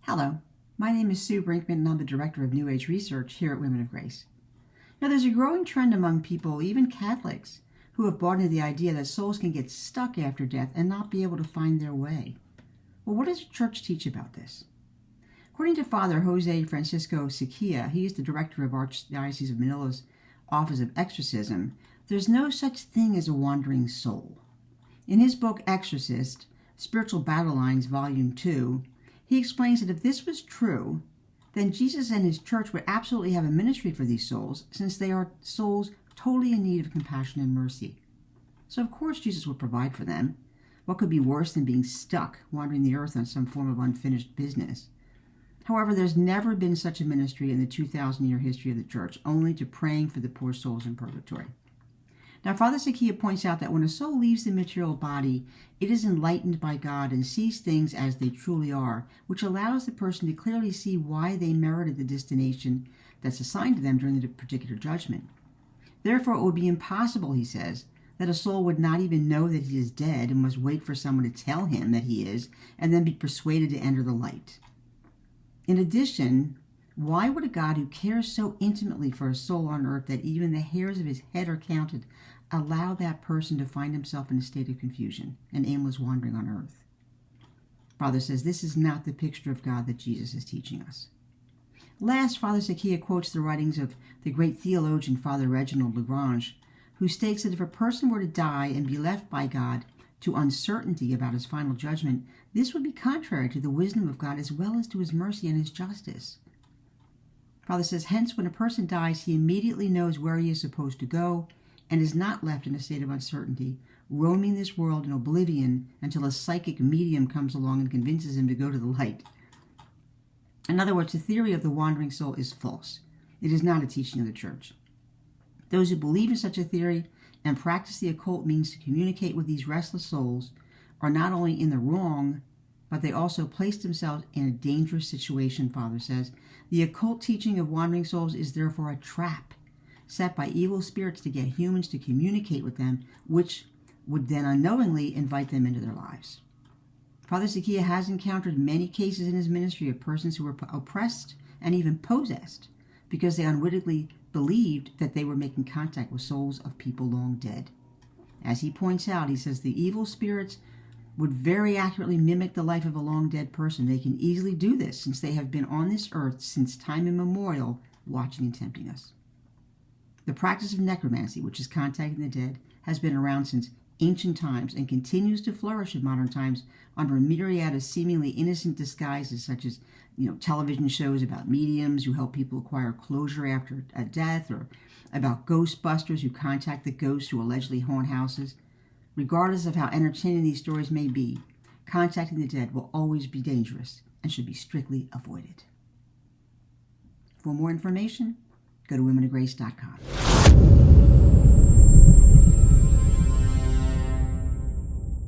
Hello, my name is Sue Brinkman and I'm the Director of New Age Research here at Women of Grace. Now, there's a growing trend among people, even Catholics, who have bought into the idea that souls can get stuck after death and not be able to find their way. Well, what does the Church teach about this? According to Father Jose Francisco Sequia, he is the Director of Archdiocese of Manila's Office of Exorcism, there's no such thing as a wandering soul. In his book, Exorcist, Spiritual Battle Lines, Volume 2, he explains that if this was true, then Jesus and his church would absolutely have a ministry for these souls, since they are souls totally in need of compassion and mercy. So of course Jesus would provide for them. What could be worse than being stuck, wandering the earth on some form of unfinished business? However, there's never been such a ministry in the 2,000-year history of the church, only to praying for the poor souls in purgatory. Now, Father Sequia points out that when a soul leaves the material body, it is enlightened by God and sees things as they truly are, which allows the person to clearly see why they merited the destination that's assigned to them during the particular judgment. Therefore, it would be impossible, he says, that a soul would not even know that he is dead and must wait for someone to tell him that he is, and then be persuaded to enter the light. In addition, why would a God who cares so intimately for a soul on earth that even the hairs of his head are counted allow that person to find himself in a state of confusion and aimless wandering on earth? Father says this is not the picture of God that Jesus is teaching us. Last, Father Sequia quotes the writings of the great theologian Father Reginald Lagrange, who states that if a person were to die and be left by God to uncertainty about his final judgment, this would be contrary to the wisdom of God as well as to his mercy and his justice. Father says, hence, when a person dies, he immediately knows where he is supposed to go and is not left in a state of uncertainty, roaming this world in oblivion until a psychic medium comes along and convinces him to go to the light. In other words, the theory of the wandering soul is false. It is not a teaching of the Church. Those who believe in such a theory and practice the occult means to communicate with these restless souls are not only in the wrong, but they also place themselves in a dangerous situation, Father says. The occult teaching of wandering souls is therefore a trap set by evil spirits to get humans to communicate with them, which would then unknowingly invite them into their lives. Father Sequia has encountered many cases in his ministry of persons who were oppressed and even possessed because they unwittingly believed that they were making contact with souls of people long dead. As he points out, he says the evil spirits would very accurately mimic the life of a long dead person. They can easily do this since they have been on this earth since time immemorial, watching and tempting us. The practice of necromancy, which is contacting the dead, has been around since ancient times and continues to flourish in modern times under a myriad of seemingly innocent disguises, such as television shows about mediums who help people acquire closure after a death, or about ghostbusters who contact the ghosts who allegedly haunt houses. Regardless of how entertaining these stories may be, contacting the dead will always be dangerous and should be strictly avoided. For more information, go to womenofgrace.com.